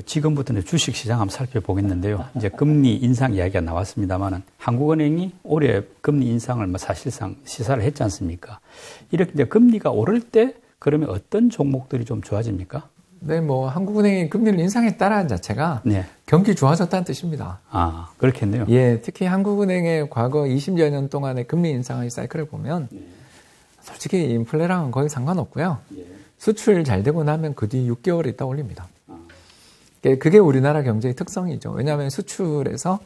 지금부터는 주식시장 한번 살펴보겠는데요. 이제 금리 인상 이야기가 나왔습니다만은 한국은행이 올해 금리 인상을 사실상 시사를 했지 않습니까? 이렇게 이제 금리가 오를 때 그러면 어떤 종목들이 좀 좋아집니까? 네, 한국은행이 금리를 인상했다라는 자체가 네. 경기 좋아졌다는 뜻입니다. 아, 그렇겠네요. 예, 특히 한국은행의 과거 20여 년 동안의 금리 인상의 사이클을 보면 솔직히 인플레랑은 거의 상관없고요. 수출 잘 되고 나면 그 뒤 6개월 있다 올립니다. 그게 우리나라 경제의 특성이죠. 왜냐하면 수출에서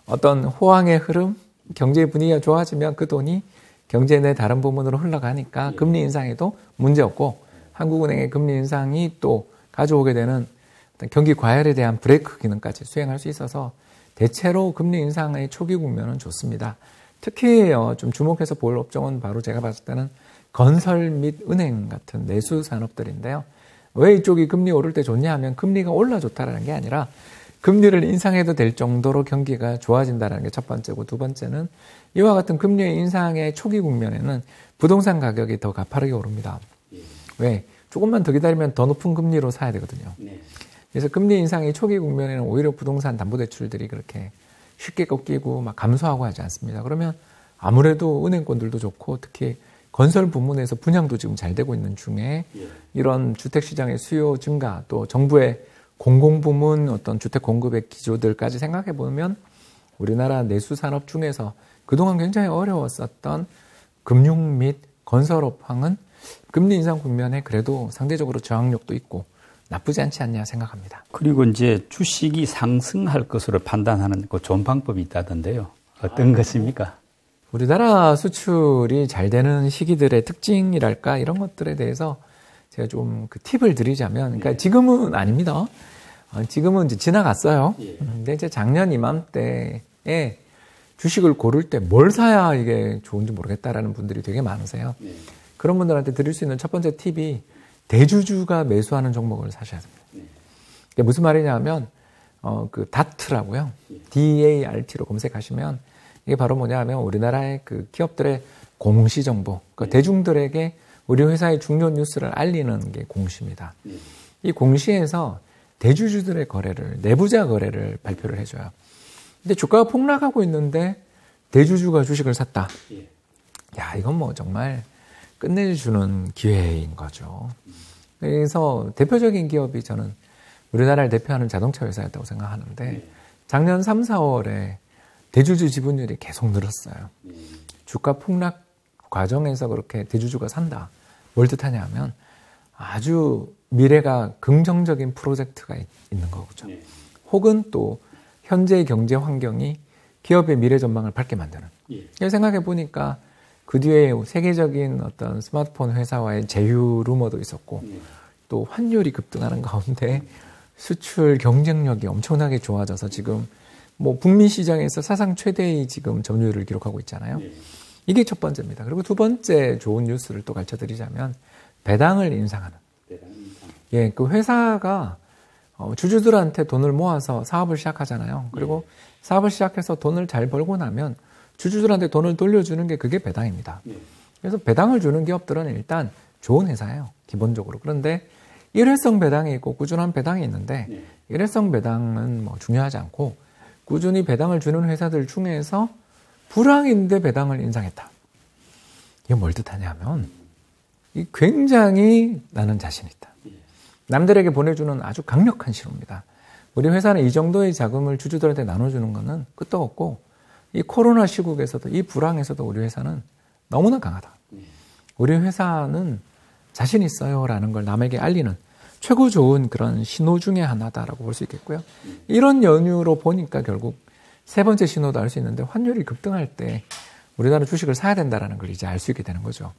어떤 호황의 흐름, 경제 분위기가 좋아지면 그 돈이 경제 내 다른 부문으로 흘러가니까 금리 인상에도 문제없고 한국은행의 금리 인상이 또 가져오게 되는 경기 과열에 대한 브레이크 기능까지 수행할 수 있어서 대체로 금리 인상의 초기 국면은 좋습니다. 특히 좀 주목해서 볼 업종은 바로 제가 봤을 때는 건설 및 은행 같은 내수 산업들인데요. 왜 이쪽이 금리 오를 때 좋냐 하면 금리가 올라 좋다라는 게 아니라 금리를 인상해도 될 정도로 경기가 좋아진다는 게 첫 번째고, 두 번째는 이와 같은 금리 인상의 초기 국면에는 부동산 가격이 더 가파르게 오릅니다. 왜? 조금만 더 기다리면 더 높은 금리로 사야 되거든요. 그래서 금리 인상의 초기 국면에는 오히려 부동산 담보대출들이 그렇게 쉽게 꺾이고 막 감소하고 하지 않습니다. 그러면 아무래도 은행권들도 좋고 특히 건설 부문에서 분양도 지금 잘 되고 있는 중에 이런 주택시장의 수요 증가 또 정부의 공공부문 어떤 주택 공급의 기조들까지 생각해 보면 우리나라 내수산업 중에서 그동안 굉장히 어려웠었던 금융 및 건설업황은 금리 인상 국면에 그래도 상대적으로 저항력도 있고 나쁘지 않지 않냐 생각합니다. 그리고 이제 주식이 상승할 것으로 판단하는 그 좋은 방법이 있다던데요. 어떤 것입니까? 우리나라 수출이 잘 되는 시기들의 특징이랄까 이런 것들에 대해서 제가 좀 그 팁을 드리자면, 그러니까 지금은 아닙니다. 지금은 이제 지나갔어요. 근데 이제 작년 이맘때에 주식을 고를 때 뭘 사야 이게 좋은지 모르겠다라는 분들이 되게 많으세요. 그런 분들한테 드릴 수 있는 첫 번째 팁이 대주주가 매수하는 종목을 사셔야 됩니다. 이게 무슨 말이냐면 그 다트라고요. DART로 검색하시면 이게 바로 뭐냐 하면 우리나라의 그 기업들의 공시 정보, 그러니까 대중들에게 우리 회사의 중요 뉴스를 알리는 게 공시입니다. 이 공시에서 대주주들의 거래를, 내부자 거래를 발표를 해줘요. 근데 주가가 폭락하고 있는데 대주주가 주식을 샀다. 야, 이건 정말 끝내주는 기회인 거죠. 그래서 대표적인 기업이 저는 우리나라를 대표하는 자동차 회사였다고 생각하는데 작년 3, 4월에 대주주 지분율이 계속 늘었어요. 주가 폭락 과정에서 그렇게 대주주가 산다. 뭘 뜻하냐 하면 아주 미래가 긍정적인 프로젝트가 있는 거죠. 혹은 또 현재의 경제 환경이 기업의 미래 전망을 밝게 만드는. 생각해 보니까 그 뒤에 세계적인 어떤 스마트폰 회사와의 제휴 루머도 있었고 또 환율이 급등하는 가운데 수출 경쟁력이 엄청나게 좋아져서 지금 북미 시장에서 사상 최대의 지금 점유율을 기록하고 있잖아요. 이게 첫 번째입니다. 그리고 두 번째 좋은 뉴스를 또 가르쳐 드리자면 배당을 인상하는. 그 회사가 주주들한테 돈을 모아서 사업을 시작하잖아요. 그리고 사업을 시작해서 돈을 잘 벌고 나면 주주들한테 돈을 돌려주는 게 그게 배당입니다. 그래서 배당을 주는 기업들은 일단 좋은 회사예요. 기본적으로. 그런데 일회성 배당이 있고 꾸준한 배당이 있는데 일회성 배당은 중요하지 않고 꾸준히 배당을 주는 회사들 중에서 불황인데 배당을 인상했다. 이게 뭘 뜻하냐면 굉장히 나는 자신 있다. 남들에게 보내주는 아주 강력한 신호입니다. 우리 회사는 이 정도의 자금을 주주들한테 나눠주는 것은 끄떡 없고 이 코로나 시국에서도 이 불황에서도 우리 회사는 너무나 강하다. 우리 회사는 자신 있어요라는 걸 남에게 알리는 최고 좋은 그런 신호 중에 하나다라고 볼 수 있겠고요. 이런 연유로 보니까 결국 세 번째 신호도 알 수 있는데 환율이 급등할 때 우리나라 주식을 사야 된다는 걸 이제 알 수 있게 되는 거죠.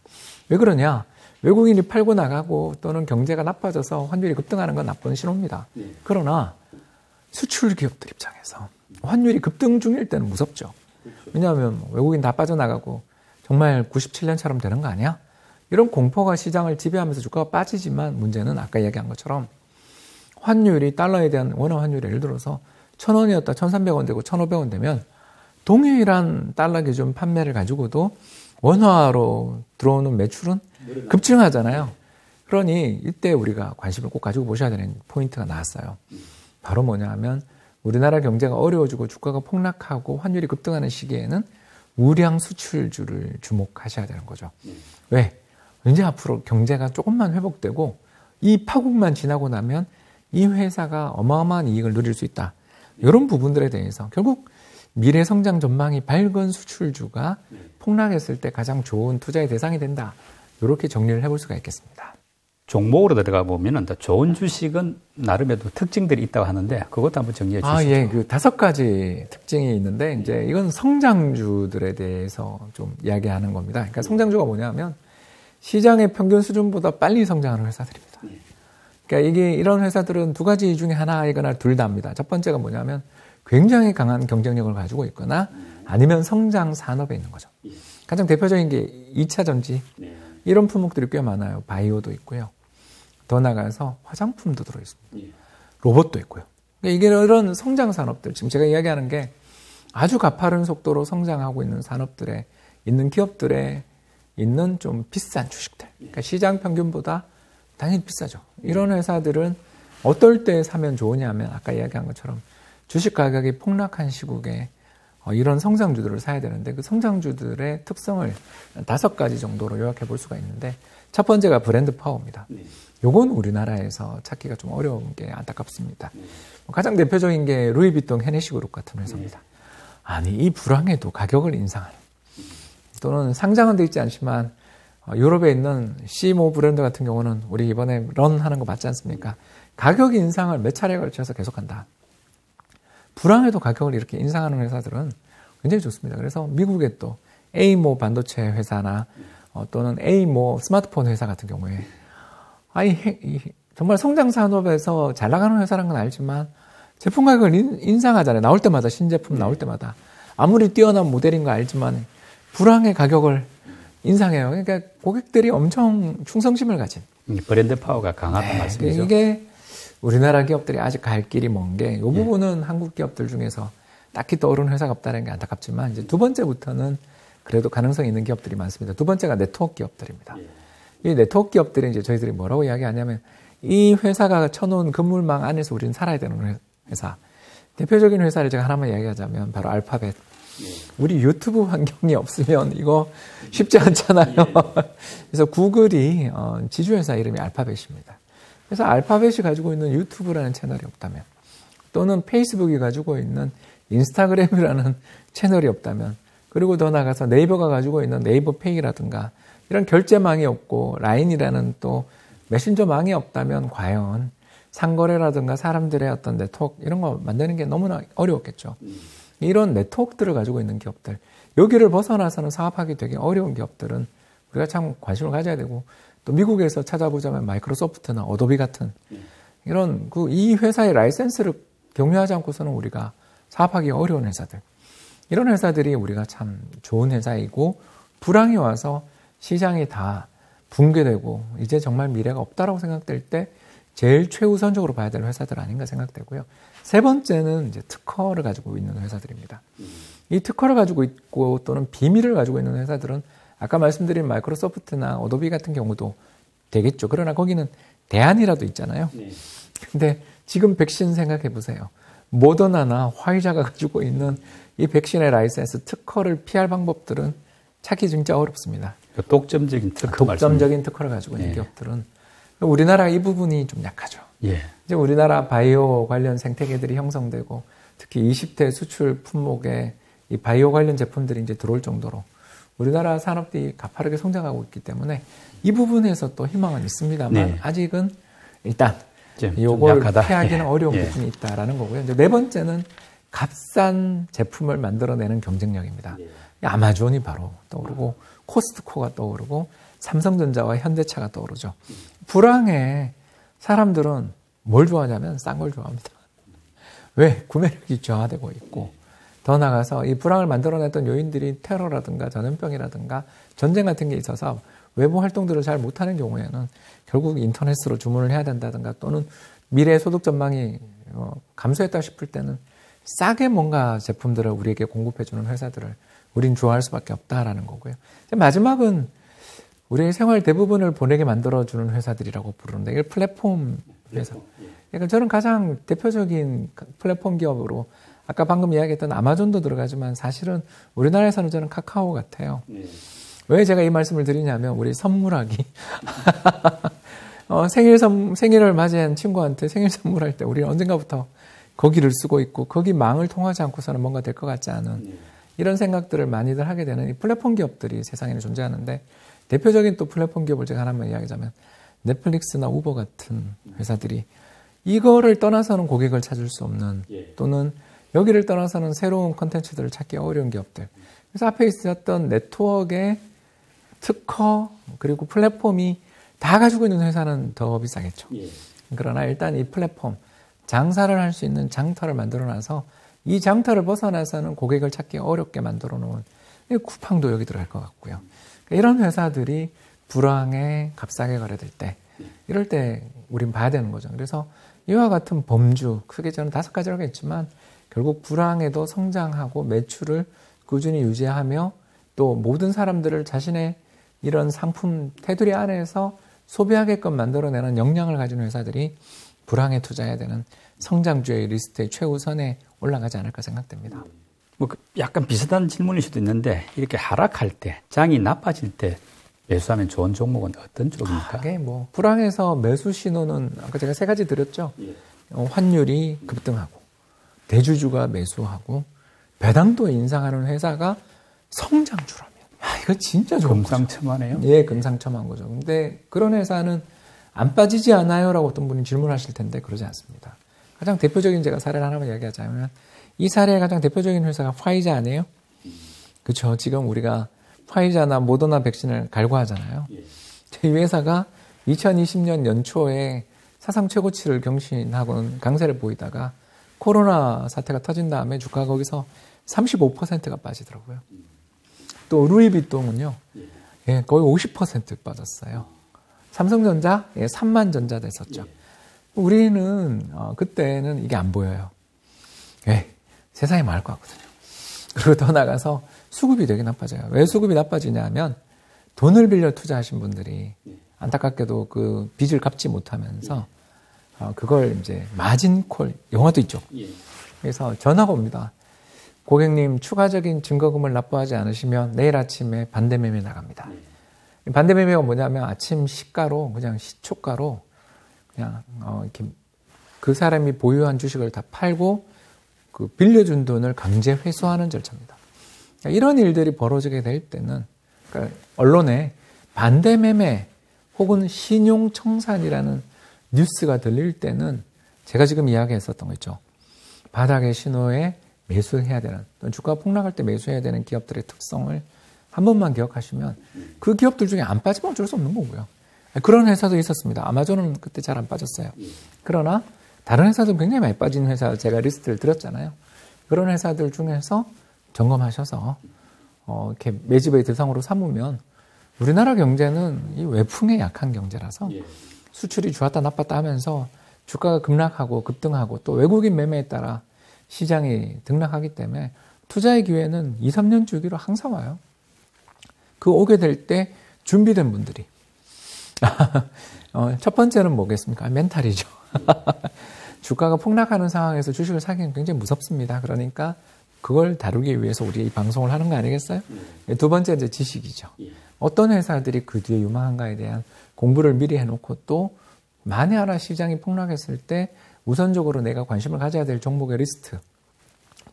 왜 그러냐? 외국인이 팔고 나가고 또는 경제가 나빠져서 환율이 급등하는 건 나쁜 신호입니다. 그러나 수출 기업들 입장에서 환율이 급등 중일 때는 무섭죠. 왜냐하면 외국인 다 빠져나가고 정말 97년처럼 되는 거 아니야? 이런 공포가 시장을 지배하면서 주가가 빠지지만 문제는 아까 이야기한 것처럼 환율이 달러에 대한 원화 환율이 예를 들어서 1,000원이었다 1,300원 되고 1,500원 되면 동일한 달러 기준 판매를 가지고도 원화로 들어오는 매출은 급증하잖아요. 그러니 이때 우리가 관심을 꼭 가지고 보셔야 되는 포인트가 나왔어요. 바로 뭐냐 하면 우리나라 경제가 어려워지고 주가가 폭락하고 환율이 급등하는 시기에는 우량 수출주를 주목하셔야 되는 거죠. 왜? 이제 앞으로 경제가 조금만 회복되고 이 파국만 지나고 나면 이 회사가 어마어마한 이익을 누릴 수 있다. 이런 부분들에 대해서 결국 미래 성장 전망이 밝은 수출주가 폭락했을 때 가장 좋은 투자의 대상이 된다. 이렇게 정리를 해볼 수가 있겠습니다. 종목으로 들어가 보면은 좋은 주식은 나름에도 특징들이 있다고 하는데 그것도 한번 정리해 주시죠. 예. 그 5가지 특징이 있는데 이제 이건 성장주들에 대해서 좀 이야기하는 겁니다. 그러니까 성장주가 뭐냐면 시장의 평균 수준보다 빨리 성장하는 회사들입니다. 그러니까 이게 이런 회사들은 2가지 중에 하나이거나 둘 다입니다. 첫 번째가 뭐냐면 굉장히 강한 경쟁력을 가지고 있거나 아니면 성장 산업에 있는 거죠. 가장 대표적인 게 2차 전지. 이런 품목들이 꽤 많아요. 바이오도 있고요. 더 나가서 화장품도 들어있습니다. 로봇도 있고요. 그러니까 이게 이런 성장 산업들, 지금 제가 이야기하는 게 아주 가파른 속도로 성장하고 있는 산업들에 있는 기업들에 있는 좀 비싼 주식들. 그러니까 시장 평균보다 당연히 비싸죠. 이런 회사들은 어떨 때 사면 좋으냐면 아까 이야기한 것처럼 주식 가격이 폭락한 시국에 이런 성장주들을 사야 되는데 그 성장주들의 특성을 5가지 정도로 요약해 볼 수가 있는데 첫 번째가 브랜드 파워입니다. 요건 우리나라에서 찾기가 좀 어려운 게 안타깝습니다. 가장 대표적인 게 루이비통 헤네시그룹 같은 회사입니다. 아니 이 불황에도 가격을 인상하는 또는 상장은 돼 있지 않지만 유럽에 있는 시모 브랜드 같은 경우는 우리 이번에 런 하는 거 맞지 않습니까? 가격 인상을 몇 차례에 걸쳐서 계속한다. 불황에도 가격을 이렇게 인상하는 회사들은 굉장히 좋습니다. 그래서 미국의 또 A모 반도체 회사나 또는 A모 스마트폰 회사 같은 경우에 정말 성장 산업에서 잘 나가는 회사라는 건 알지만 제품 가격을 인상하잖아요. 나올 때마다 신제품 나올 때마다 아무리 뛰어난 모델인 거 알지만 불황의 가격을 인상해요. 그러니까 고객들이 엄청 충성심을 가진 브랜드 파워가 강하다는 말씀이죠. 이게 우리나라 기업들이 아직 갈 길이 먼 게 이 부분은 한국 기업들 중에서 딱히 떠오르는 회사가 없다는 게 안타깝지만 이제 두 번째부터는 그래도 가능성이 있는 기업들이 많습니다. 두 번째가 네트워크 기업들입니다. 이 네트워크 기업들이 이제 저희들이 뭐라고 이야기하냐면 이 회사가 쳐놓은 건물망 안에서 우리는 살아야 되는 회사. 대표적인 회사를 제가 하나만 이야기하자면 바로 알파벳. 우리 유튜브 환경이 없으면 이거 쉽지 않잖아요. 그래서 구글이 지주회사 이름이 알파벳입니다. 그래서 알파벳이 가지고 있는 유튜브라는 채널이 없다면 또는 페이스북이 가지고 있는 인스타그램이라는 채널이 없다면 그리고 더 나아가서 네이버가 가지고 있는 네이버 페이라든가 이런 결제망이 없고 라인이라는 또 메신저망이 없다면 과연 상거래라든가 사람들의 어떤 네트워크 이런 거 만드는 게 너무나 어려웠겠죠. 이런 네트워크들을 가지고 있는 기업들 여기를 벗어나서는 사업하기 되게 어려운 기업들은 우리가 참 관심을 가져야 되고 또 미국에서 찾아보자면 마이크로소프트나 어도비 같은 이런 이 회사의 라이센스를 경유하지 않고서는 우리가 사업하기 어려운 회사들 이런 회사들이 우리가 참 좋은 회사이고 불황이 와서 시장이 다 붕괴되고 이제 정말 미래가 없다라고 생각될 때 제일 최우선적으로 봐야 될 회사들 아닌가 생각되고요. 세 번째는 이제 특허를 가지고 있는 회사들입니다. 이 특허를 가지고 있고 또는 비밀을 가지고 있는 회사들은 아까 말씀드린 마이크로소프트나 어도비 같은 경우도 되겠죠. 그러나 거기는 대안이라도 있잖아요. 근데 지금 백신 생각해 보세요. 모더나나 화이자가 가지고 있는 이 백신의 라이센스 특허를 피할 방법들은 찾기 진짜 어렵습니다. 독점적인 특허 독점적인 특허를 가지고 있는 기업들은 우리나라 이 부분이 좀 약하죠. 이제 우리나라 바이오 관련 생태계들이 형성되고 특히 20대 수출 품목에 이 바이오 관련 제품들이 이제 들어올 정도로 우리나라 산업들이 가파르게 성장하고 있기 때문에 이 부분에서 또 희망은 있습니다만 아직은 일단 이걸 피하기는 어려운 부분이 있다라는 거고요. 이제 네 번째는 값싼 제품을 만들어내는 경쟁력입니다. 아마존이 바로 떠오르고 코스트코가 떠오르고 삼성전자와 현대차가 떠오르죠. 불황에 사람들은 뭘 좋아하냐면 싼 걸 좋아합니다. 왜? 구매력이 저하되고 있고 더 나아가서 이 불황을 만들어냈던 요인들이 테러라든가 전염병이라든가 전쟁 같은 게 있어서 외부 활동들을 잘 못하는 경우에는 결국 인터넷으로 주문을 해야 된다든가 또는 미래 소득 전망이 감소했다 싶을 때는 싸게 뭔가 제품들을 우리에게 공급해주는 회사들을 우린 좋아할 수밖에 없다라는 거고요. 마지막은 우리의 생활 대부분을 보내게 만들어주는 회사들이라고 부르는데 이게 플랫폼 회사. 그러니까 저는 가장 대표적인 플랫폼 기업으로 아까 방금 이야기했던 아마존도 들어가지만 사실은 우리나라에서는 저는 카카오 같아요. 왜 제가 이 말씀을 드리냐면 우리 선물하기. 생일을 맞이한 친구한테 생일 선물할 때 우리는 언젠가부터 거기를 쓰고 있고 거기 망을 통하지 않고서는 뭔가 될 것 같지 않은 이런 생각들을 많이들 하게 되는 이 플랫폼 기업들이 세상에 존재하는데 대표적인 또 플랫폼 기업을 제가 하나만 이야기하자면 넷플릭스나 우버 같은 회사들이 이거를 떠나서는 고객을 찾을 수 없는 또는 여기를 떠나서는 새로운 컨텐츠들을 찾기 어려운 기업들. 그래서 앞에 있었던 네트워크의 특허 그리고 플랫폼이 다 가지고 있는 회사는 더 비싸겠죠. 그러나 일단 이 플랫폼 장사를 할 수 있는 장터를 만들어놔서 이 장터를 벗어나서는 고객을 찾기 어렵게 만들어 놓은 쿠팡도 여기 들어갈 것 같고요. 이런 회사들이 불황에 값싸게 거래될 때 이럴 때 우린 봐야 되는 거죠. 그래서 이와 같은 범주 크게 저는 5가지라고 했지만 결국 불황에도 성장하고 매출을 꾸준히 유지하며 또 모든 사람들을 자신의 이런 상품 테두리 안에서 소비하게끔 만들어내는 역량을 가진 회사들이 불황에 투자해야 되는 성장주의 리스트의 최우선에 올라가지 않을까 생각됩니다. 뭐 약간 비슷한 질문일 수도 있는데 이렇게 하락할 때, 장이 나빠질 때 매수하면 좋은 종목은 어떤 쪽입니까? 뭐 불황에서 매수 신호는 아까 제가 3가지 드렸죠. 환율이 급등하고 대주주가 매수하고 배당도 인상하는 회사가 성장주라면 이거 진짜 좋은 금상첨화네요. 예, 금상첨화인 거죠. 근데 그런 회사는 안 빠지지 않아요? 라고 어떤 분이 질문하실 텐데 그러지 않습니다. 가장 대표적인 제가 사례를 하나만 이야기하자면 이 사례의 가장 대표적인 회사가 화이자 아니에요? 그렇죠. 지금 우리가 화이자나 모더나 백신을 갈구하잖아요. 이 회사가 2020년 연초에 사상 최고치를 경신하고는 강세를 보이다가 코로나 사태가 터진 다음에 주가가 거기서 35%가 빠지더라고요. 또 루이비통은요, 거의 50% 빠졌어요. 삼성전자 3만 전자 됐었죠. 우리는 그때는 이게 안 보여요. 세상이 망할 것 같거든요. 그리고 더 나가서 수급이 되게 나빠져요. 왜 수급이 나빠지냐 하면 돈을 빌려 투자하신 분들이 안타깝게도 그 빚을 갚지 못하면서 그걸 이제 마진콜, 영화도 있죠. 그래서 전화가 옵니다. 고객님 추가적인 증거금을 납부하지 않으시면 내일 아침에 반대매매 나갑니다. 반대매매가 뭐냐면 아침 시가로 그냥 시초가로 그냥 이렇게 그 사람이 보유한 주식을 다 팔고 그 빌려준 돈을 강제 회수하는 절차입니다. 그러니까 이런 일들이 벌어지게 될 때는 그러니까 언론에 반대매매 혹은 신용청산이라는 뉴스가 들릴 때는 제가 지금 이야기했었던 거 있죠. 바닥의 신호에 매수해야 되는 또는 주가가 폭락할 때 매수해야 되는 기업들의 특성을 한 번만 기억하시면 그 기업들 중에 안 빠지면 어쩔 수 없는 거고요. 그런 회사도 있었습니다. 아마존은 그때 잘 안 빠졌어요. 그러나 다른 회사도 굉장히 많이 빠진 회사 제가 리스트를 드렸잖아요. 그런 회사들 중에서 점검하셔서 이렇게 매집의 대상으로 삼으면 우리나라 경제는 이 외풍에 약한 경제라서 수출이 좋았다 나빴다 하면서 주가가 급락하고 급등하고 또 외국인 매매에 따라 시장이 등락하기 때문에 투자의 기회는 2, 3년 주기로 항상 와요. 그 오게 될 때 준비된 분들이 첫 번째는 뭐겠습니까? 멘탈이죠. 주가가 폭락하는 상황에서 주식을 사기는 굉장히 무섭습니다. 그러니까 그걸 다루기 위해서 우리 이 방송을 하는 거 아니겠어요? 두 번째 이제 지식이죠. 어떤 회사들이 그 뒤에 유망한가에 대한 공부를 미리 해놓고 또 만에 하나 시장이 폭락했을 때 우선적으로 내가 관심을 가져야 될 종목의 리스트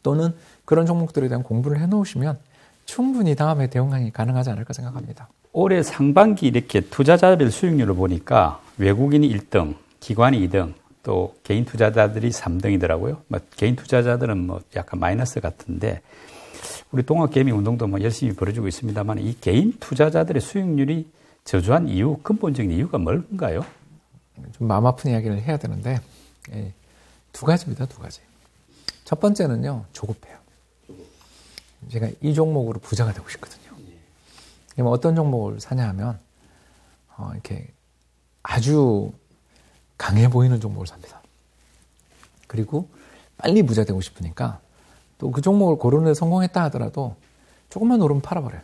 또는 그런 종목들에 대한 공부를 해놓으시면 충분히 다음에 대응이 가능하지 않을까 생각합니다. 올해 상반기 이렇게 투자자별 수익률을 보니까 외국인이 1등, 기관이 2등, 또 개인 투자자들이 3등이더라고요. 개인 투자자들은 약간 마이너스 같은데 우리 동학개미운동도 열심히 벌어지고 있습니다만 이 개인 투자자들의 수익률이 저조한 이유, 근본적인 이유가 뭘까요? 좀 마음 아픈 이야기를 해야 되는데 2가지입니다. 2가지. 첫 번째는요. 조급해요. 제가 이 종목으로 부자가 되고 싶거든요. 그러면 어떤 종목을 사냐 하면 이렇게 아주 강해 보이는 종목을 삽니다. 그리고 빨리 부자 되고 싶으니까 또 그 종목을 고르는 데 성공했다 하더라도 조금만 오르면 팔아버려요.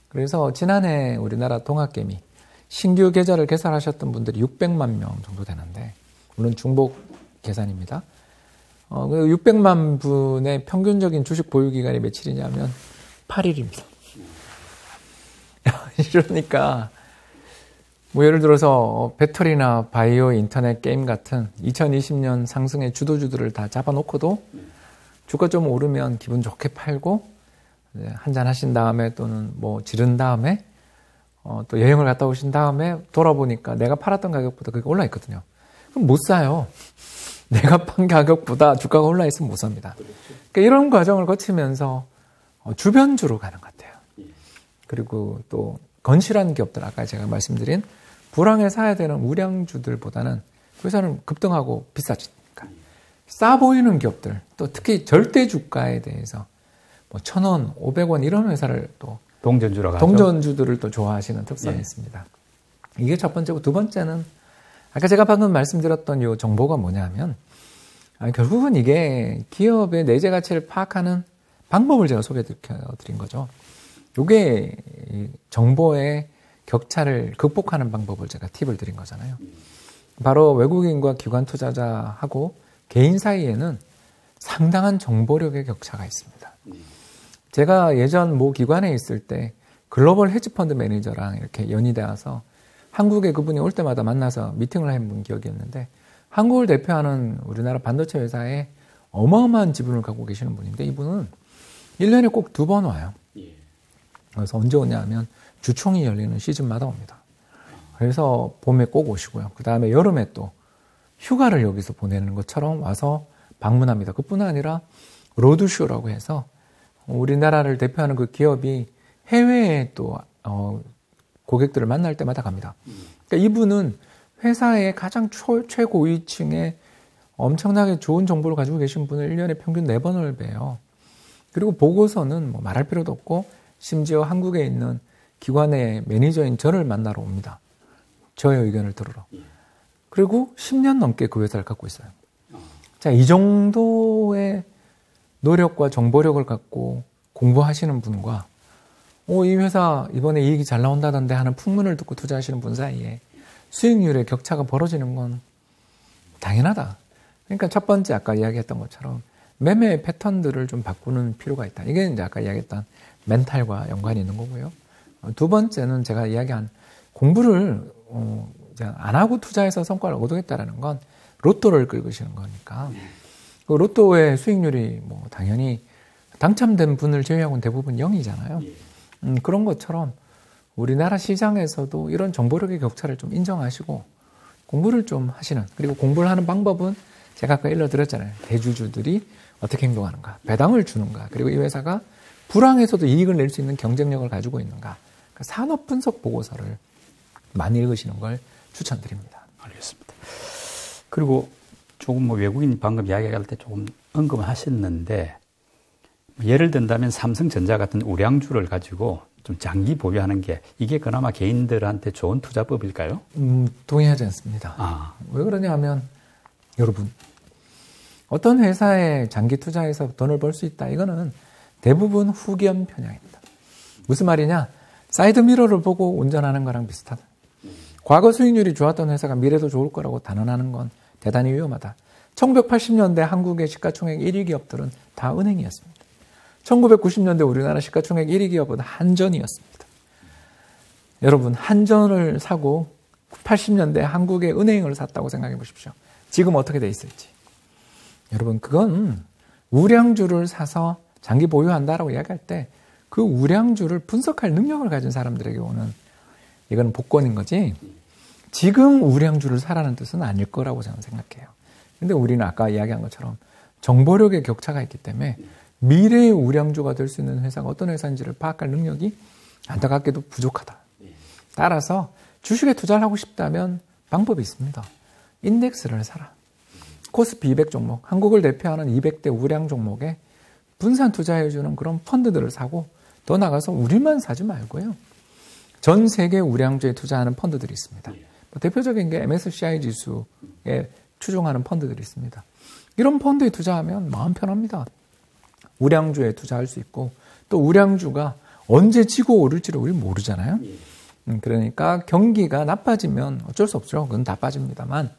그래서 지난해 우리나라 동학개미 신규 계좌를 개설하셨던 분들이 600만 명 정도 되는데 물론 중복 계산입니다. 600만 분의 평균적인 주식 보유 기간이 며칠이냐면 8일입니다. 이러니까 뭐 예를 들어서 배터리나 바이오, 인터넷, 게임 같은 2020년 상승의 주도주들을 다 잡아놓고도 주가 좀 오르면 기분 좋게 팔고 한잔 하신 다음에 또는 뭐 지른 다음에 또 여행을 갔다 오신 다음에 돌아보니까 내가 팔았던 가격보다 그게 올라 있거든요. 그럼 못 사요. 내가 판 가격보다 주가가 올라 있으면 못 삽니다. 그러니까 이런 과정을 거치면서 주변주로 가는 것 같아요. 그리고 또 건실한 기업들, 아까 제가 말씀드린 불황에 사야 되는 우량주들보다는 그 회사는 급등하고 비싸지니까 싸 보이는 기업들, 또 특히 절대 주가에 대해서 뭐 1,000원, 500원 이런 회사를 또 동전주로 가죠. 동전주들을 또 좋아하시는 특성이 있습니다. 이게 첫 번째고, 두 번째는 아까 제가 방금 말씀드렸던 이 정보가 뭐냐면 결국은 이게 기업의 내재 가치를 파악하는 방법을 제가 소개해드린 거죠. 이게 정보의 격차를 극복하는 방법을 제가 팁을 드린 거잖아요. 바로 외국인과 기관 투자자하고 개인 사이에는 상당한 정보력의 격차가 있습니다. 제가 예전 모 기관에 있을 때 글로벌 헤지펀드 매니저랑 이렇게 연이되어서 한국에 그분이 올 때마다 만나서 미팅을 해본 기억이 있는데, 한국을 대표하는 우리나라 반도체 회사에 어마어마한 지분을 갖고 계시는 분인데, 이분은 1년에 꼭 2번 와요. 그래서 언제 오냐 하면 주총이 열리는 시즌마다 옵니다. 그래서 봄에 꼭 오시고요. 그 다음에 여름에 또 휴가를 여기서 보내는 것처럼 와서 방문합니다. 그뿐 아니라 로드쇼라고 해서 우리나라를 대표하는 그 기업이 해외에 또 고객들을 만날 때마다 갑니다. 그러니까 이분은 회사의 가장 최고위층에 엄청나게 좋은 정보를 가지고 계신 분을 1년에 평균 4번을 뵈요. 그리고 보고서는 뭐 말할 필요도 없고 심지어 한국에 있는 기관의 매니저인 저를 만나러 옵니다. 저의 의견을 들으러. 그리고 10년 넘게 그 회사를 갖고 있어요. 자, 이 정도의 노력과 정보력을 갖고 공부하시는 분과 이 회사 이번에 이익이 잘 나온다던데 하는 풍문을 듣고 투자하시는 분 사이에 수익률의 격차가 벌어지는 건 당연하다. 그러니까 첫 번째 아까 이야기했던 것처럼 매매 패턴들을 좀 바꾸는 필요가 있다. 이게 이제 아까 이야기했던 멘탈과 연관이 있는 거고요. 두 번째는 제가 이야기한 공부를 안 하고 투자해서 성과를 얻겠다라는 건 로또를 긁으시는 거니까. 그 로또의 수익률이 뭐 당연히 당첨된 분을 제외하고는 대부분 0이잖아요. 그런 것처럼 우리나라 시장에서도 이런 정보력의 격차를 좀 인정하시고 공부를 좀 하시는, 그리고 공부를 하는 방법은 제가 아까 일러드렸잖아요. 대주주들이 어떻게 행동하는가, 배당을 주는가, 그리고 이 회사가 불황에서도 이익을 낼 수 있는 경쟁력을 가지고 있는가, 그러니까 산업 분석 보고서를 많이 읽으시는 걸 추천드립니다. 알겠습니다. 그리고 조금 뭐 외국인 방금 이야기할 때 조금 언급하셨는데, 예를 든다면 삼성전자 같은 우량주를 가지고 좀 장기 보유하는 게 이게 그나마 개인들한테 좋은 투자법일까요? 동의하지 않습니다. 왜 그러냐 하면 여러분, 어떤 회사에 장기 투자해서 돈을 벌 수 있다, 이거는 대부분 후견 편향입니다. 무슨 말이냐? 사이드미러를 보고 운전하는 거랑 비슷하다. 과거 수익률이 좋았던 회사가 미래도 좋을 거라고 단언하는 건 대단히 위험하다. 1980년대 한국의 시가총액 1위 기업들은 다 은행이었습니다. 1990년대 우리나라 시가총액 1위 기업은 한전이었습니다. 여러분, 한전을 사고 80년대 한국의 은행을 샀다고 생각해 보십시오. 지금 어떻게 돼 있을지. 여러분, 그건 우량주를 사서 장기 보유한다라고 이야기할 때 그 우량주를 분석할 능력을 가진 사람들에게 오는, 이건 복권인 거지, 지금 우량주를 사라는 뜻은 아닐 거라고 저는 생각해요. 근데 우리는 아까 이야기한 것처럼 정보력의 격차가 있기 때문에 미래의 우량주가 될 수 있는 회사가 어떤 회사인지를 파악할 능력이 안타깝게도 부족하다. 따라서 주식에 투자를 하고 싶다면 방법이 있습니다. 인덱스를 사라. 코스피 200 종목, 한국을 대표하는 200대 우량 종목에 분산 투자해주는 그런 펀드들을 사고, 더 나가서 우리만 사지 말고요, 전 세계 우량주에 투자하는 펀드들이 있습니다. 대표적인 게 MSCI 지수에 추종하는 펀드들이 있습니다. 이런 펀드에 투자하면 마음 편합니다. 우량주에 투자할 수 있고, 또 우량주가 언제 지고 오를지를 우리 모르잖아요. 그러니까 경기가 나빠지면 어쩔 수 없죠. 그건 다 빠집니다만,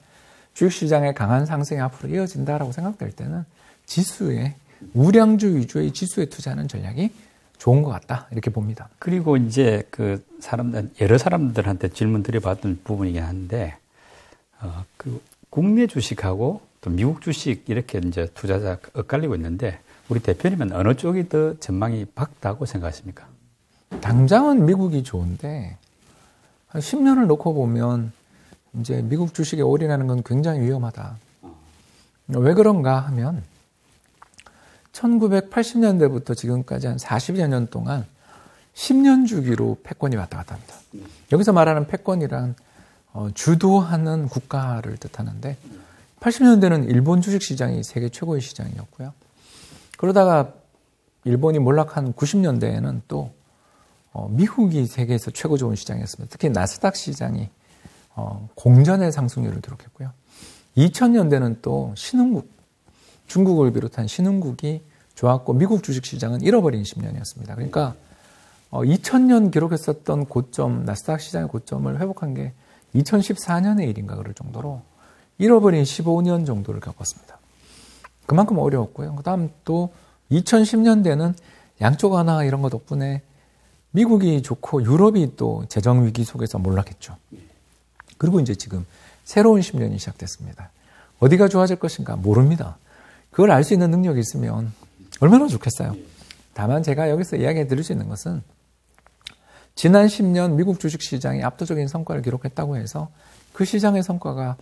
주식시장의 강한 상승이 앞으로 이어진다라고 생각될 때는 지수에 우량주 위주의 지수에 투자하는 전략이 좋은 것 같다 이렇게 봅니다. 그리고 이제 그 여러 사람들한테 질문 드려봤던 부분이긴 한데 그 국내 주식하고 또 미국 주식 이렇게 이제 투자자 엇갈리고 있는데 우리 대표님은 어느 쪽이 더 전망이 밝다고 생각하십니까? 당장은 미국이 좋은데 한 10년을 놓고 보면 이제 미국 주식에 올인하는 건 굉장히 위험하다. 왜 그런가 하면 1980년대부터 지금까지 한 40여 년 동안 10년 주기로 패권이 왔다 갔다 합니다. 여기서 말하는 패권이란 주도하는 국가를 뜻하는데 80년대는 일본 주식시장이 세계 최고의 시장이었고요. 그러다가 일본이 몰락한 90년대에는 또 미국이 세계에서 최고 좋은 시장이었습니다. 특히 나스닥 시장이 공전의 상승률을 기록했고요. 2000년대는 또 신흥국, 중국을 비롯한 신흥국이 좋았고 미국 주식시장은 잃어버린 10년이었습니다. 그러니까 2000년 기록했었던 고점, 나스닥 시장의 고점을 회복한 게 2014년의 일인가 그럴 정도로 잃어버린 15년 정도를 겪었습니다. 그만큼 어려웠고요. 그 다음 또 2010년대는 양쪽 완화 이런 거 덕분에 미국이 좋고 유럽이 또 재정위기 속에서 몰락했죠. 그리고 이제 지금 새로운 10년이 시작됐습니다. 어디가 좋아질 것인가 모릅니다. 그걸 알 수 있는 능력이 있으면 얼마나 좋겠어요. 다만 제가 여기서 이야기해 드릴 수 있는 것은 지난 10년 미국 주식시장이 압도적인 성과를 기록했다고 해서 그 시장의 성과가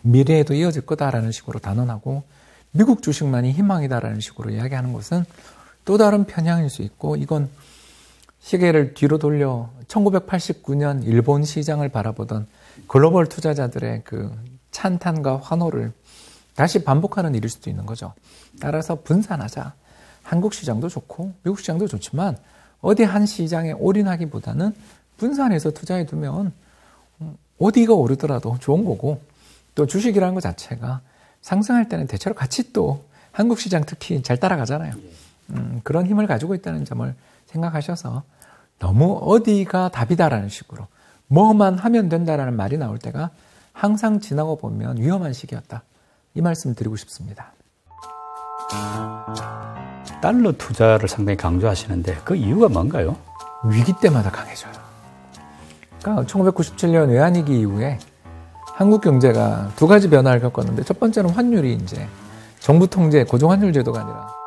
미래에도 이어질 거다라는 식으로 단언하고 미국 주식만이 희망이다라는 식으로 이야기하는 것은 또 다른 편향일 수 있고 이건 시계를 뒤로 돌려 1989년 일본 시장을 바라보던 글로벌 투자자들의 그 찬탄과 환호를 다시 반복하는 일일 수도 있는 거죠. 따라서 분산하자. 한국 시장도 좋고 미국 시장도 좋지만 어디 한 시장에 올인하기보다는 분산해서 투자해 두면 어디가 오르더라도 좋은 거고 또 주식이라는 것 자체가 상승할 때는 대체로 같이 또 한국 시장 특히 잘 따라가잖아요. 그런 힘을 가지고 있다는 점을 생각하셔서 너무 어디가 답이다라는 식으로 뭐만 하면 된다라는 말이 나올 때가 항상 지나고 보면 위험한 시기였다. 이 말씀 드리고 싶습니다. 달러 투자를 상당히 강조하시는데 그 이유가 뭔가요? 위기 때마다 강해져요. 그러니까 1997년 외환위기 이후에 한국 경제가 두 가지 변화를 겪었는데 첫 번째는 환율이 이제 정부 통제 고정환율 제도가 아니라